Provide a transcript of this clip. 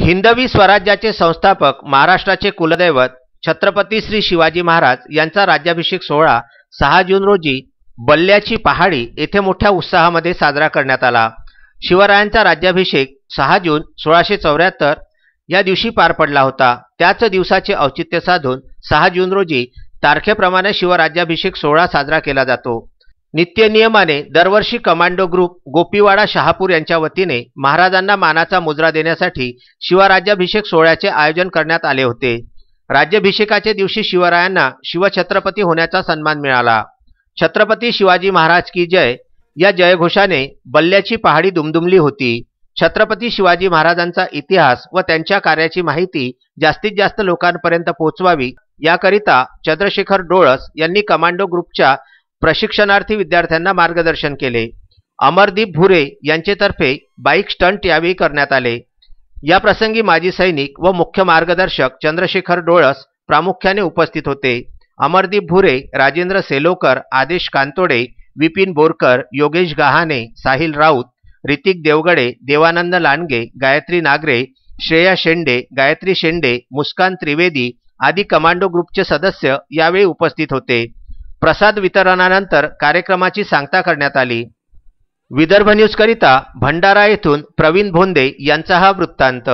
हिंदवी स्वराज्याचे संस्थापक, महाराष्ट्राचे कुलदैवत छत्रपती श्री शिवाजी महाराज यांचा राज्याभिषेक सोहळा 6 जून रोजी बल्ल्याची पहाडी येथे मोठ्या उत्साहामध्ये साजरा करण्यात आला। शिवरायांचा राज्याभिषेक 6 जून 1674 या दिवशी पार पडला होता। त्याच दिवसाचे औचित्य साधून 6 जून रोजी तारखेप्रमाणे शिवराज्याभिषेक सोहळा साजरा केला जातो। नित्यनियमाने दरवर्षी कमांडो ग्रुप गोपीवाडा शहापूर यांच्या वतीने महाराजांना मानाचा मुजरा देण्यासाठी शिवराज्याभिषेक सोहळ्याचे आयोजन करण्यात आले होते। राज्याभिषेकाच्या दिवशी शिवरायांना शिवछत्रपती होण्याचा सन्मान मिळाला। छत्रपती शिवाजी महाराज की जय या जयघोषाने बल्ल्याची पहाडी दुमदुमली होती। छत्रपती शिवाजी महाराजांचा इतिहास व त्यांच्या कार्याची माहिती जास्तीत जास्त लोकांपर्यंत पोहोचवावी याकरिता चंद्रशेखर डोळस यांनी कमांडो ग्रुपच्या प्रशिक्षणार्थी विद्यार्थ्यांना मार्गदर्शन केले। अमरदीप भुरे यांचेतर्फे बाईक स्टंट यावेळी करण्यात आले। या प्रसंगी माजी सैनिक व मुख्य मार्गदर्शक चंद्रशेखर डोळस प्रामुख्याने उपस्थित होते। अमरदीप भुरे, राजेंद्र सेलोकर, आदेश कांतोडे, विपिन बोरकर, योगेश गहाणे, साहिल राऊत, ऋतिक देवगडे, देवानंद लांडगे, गायत्री नागरे, श्रेया शेंडे, गायत्री शेंडे, मुस्कान त्रिवेदी आदी कमांडो ग्रुपचे सदस्य यावेळी उपस्थित होते। प्रसाद वितरणानंतर कार्यक्रमाची सांगता करण्यात आली। विदर्भ न्यूज करिता भंडारा येथून प्रवीण भोंदे यांचा हा वृत्तांत।